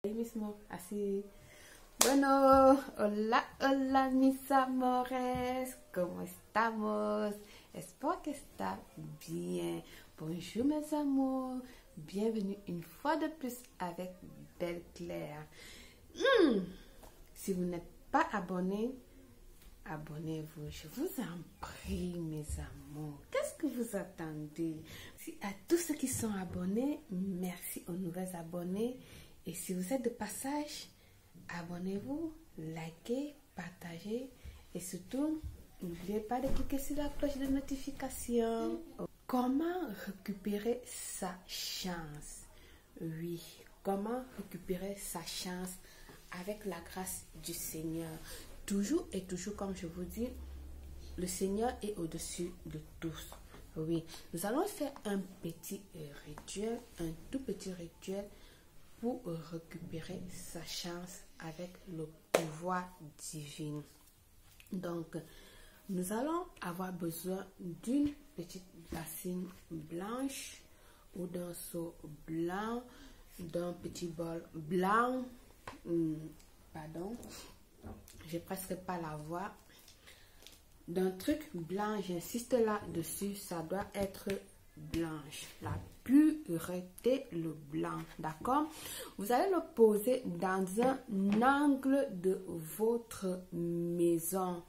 Ahí mismo, así. Bueno, hola, hola mis amores, ¿cómo estamos? Espero que está bien. Bonjour mes amours, bienvenue une fois de plus avec Belle Claire. Si vous n'êtes pas abonné, abonnez-vous, je vous en prie mes amours. Qu'est-ce que vous attendez? Si à tous ceux qui sont abonnés, merci aux nouveaux abonnés. Et si vous êtes de passage, abonnez-vous, likez, partagez et surtout, n'oubliez pas de cliquer sur la cloche de notification. Comment récupérer sa chance? Oui, comment récupérer sa chance avec la grâce du Seigneur? Toujours et toujours, comme je vous dis, le Seigneur est au-dessus de tous. Oui, nous allons faire un petit rituel, un tout petit rituel pour récupérer sa chance avec le pouvoir divin. Donc, nous allons avoir besoin d'une petite bassine blanche ou d'un seau blanc, d'un petit bol blanc. Pardon, j'ai presque pas la voix. D'un truc blanc, j'insiste là-dessus, ça doit être blanche. La pureté, le blanc, d'accord? Vous allez le poser dans un angle de votre maison.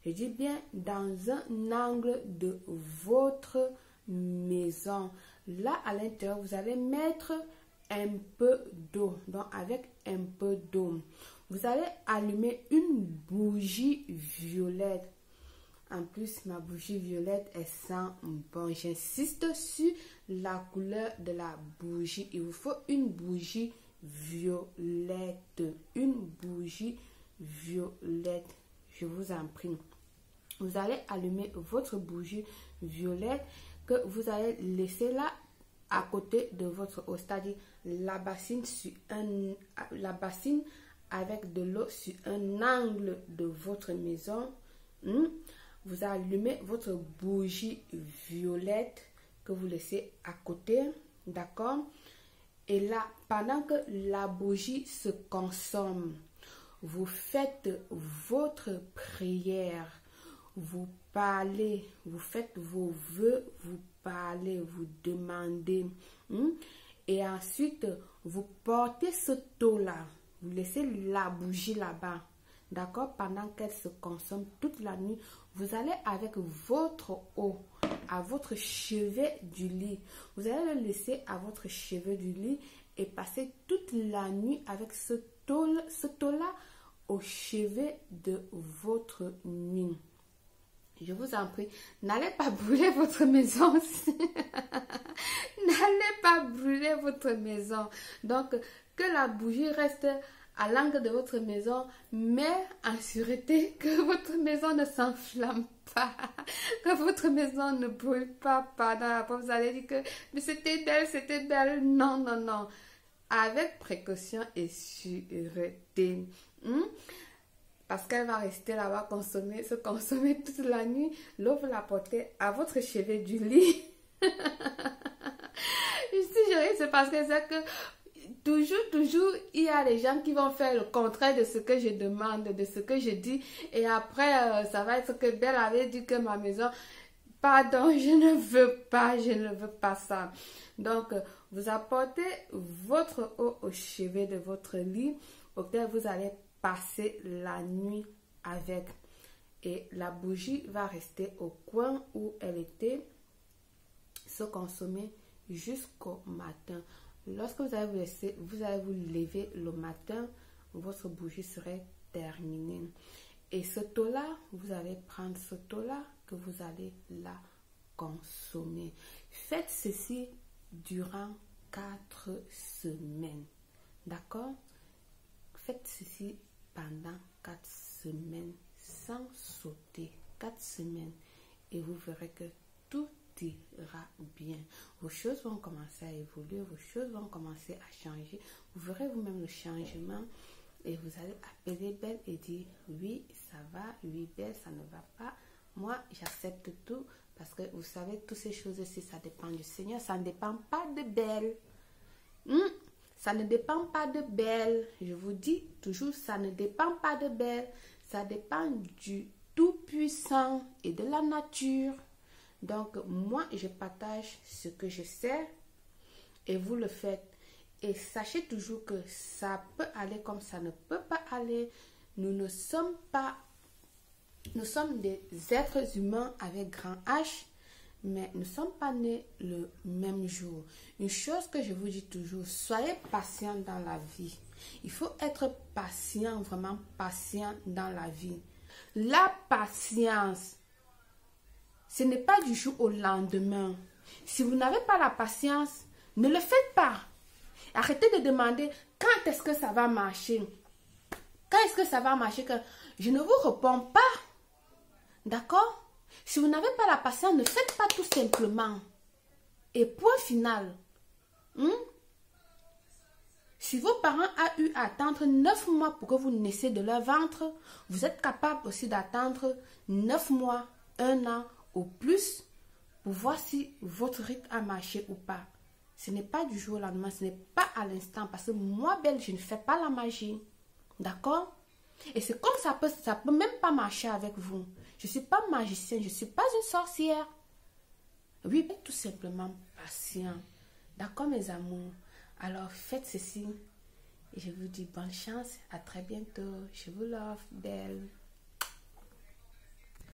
Je dis bien dans un angle de votre maison. Là, à l'intérieur, vous allez mettre un peu d'eau. Donc, avec un peu d'eau, vous allez allumer une bougie violette. En plus, ma bougie violette, elle sent bon. J'insiste sur la couleur de la bougie. Il vous faut une bougie violette. Une bougie violette. Je vous en prie. Vous allez allumer votre bougie violette que vous allez laisser là à côté de votre eau. C'est-à-dire la bassine avec de l'eau sur un angle de votre maison. Vous allumez votre bougie violette que vous laissez à côté, d'accord? Et là, pendant que la bougie se consomme, vous faites votre prière, vous parlez, vous faites vos vœux, vous parlez, vous demandez. Et ensuite, vous portez ce taux-là, vous laissez la bougie là-bas. D'accord? Pendant qu'elle se consomme toute la nuit, vous allez avec votre eau à votre chevet du lit. Vous allez le laisser à votre chevet du lit et passer toute la nuit avec ce taux-là au chevet de votre lit. Je vous en prie, n'allez pas brûler votre maison. N'allez pas brûler votre maison. Donc, que la bougie reste à l'angle de votre maison, mais assurez que votre maison ne s'enflamme pas, que votre maison ne brûle pas. Après, vous allez dire que c'était belle, c'était belle. Non, non, non. Avec précaution et sûreté. Parce qu'elle va rester là-bas, se consommer toute la nuit. L'eau, vous la portez à votre chevet du lit. Si je ris, c'est parce que c'est que toujours, il y a des gens qui vont faire le contraire de ce que je demande, de ce que je dis. Et après, ça va être que Belle avait dit que ma maison, pardon, je ne veux pas ça. Donc, vous apportez votre eau au chevet de votre lit, auquel vous allez passer la nuit avec. Et la bougie va rester au coin où elle était, se consommer jusqu'au matin. Lorsque vous allez vous lever le matin, votre bougie serait terminée. Et ce taux-là, vous allez prendre ce taux-là que vous allez la consommer. Faites ceci durant 4 semaines. D'accord? Faites ceci pendant 4 semaines sans sauter. 4 semaines. Et vous verrez que tout ira bien. Vos choses vont commencer à évoluer, vos choses vont commencer à changer. Vous verrez vous-même le changement et vous allez appeler Belle et dire oui, ça va, oui, Belle, ça ne va pas. Moi, j'accepte tout parce que vous savez, toutes ces choses-ci, ça dépend du Seigneur, ça ne dépend pas de Belle. ça ne dépend pas de Belle. Je vous dis toujours, ça ne dépend pas de Belle. Ça dépend du Tout-Puissant et de la nature. Donc, moi, je partage ce que je sais et vous le faites. Et sachez toujours que ça peut aller comme ça ne peut pas aller. Nous sommes des êtres humains avec grand H, mais nous ne sommes pas nés le même jour. Une chose que je vous dis toujours, soyez patient dans la vie. Il faut être patient, vraiment patient dans la vie. La patience, ce n'est pas du jour au lendemain. Si vous n'avez pas la patience, ne le faites pas. Arrêtez de demander quand est-ce que ça va marcher. Quand est-ce que ça va marcher? Que je ne vous réponds pas. D'accord? Si vous n'avez pas la patience, ne faites pas tout simplement. Et point final. Si vos parents ont eu à attendre 9 mois pour que vous naissiez de leur ventre, vous êtes capable aussi d'attendre 9 mois, 1 an ou plus pour voir si votre rythme a marché ou pas. Ce n'est pas du jour au lendemain, ce n'est pas à l'instant. Parce que moi, Belle, je ne fais pas la magie. D'accord? Et c'est comme ça peut même pas marcher avec vous. Je ne suis pas magicienne, je ne suis pas une sorcière. Oui, mais tout simplement patient. D'accord, mes amours? Alors, faites ceci. Et je vous dis bonne chance. À très bientôt. Je vous love, Belle.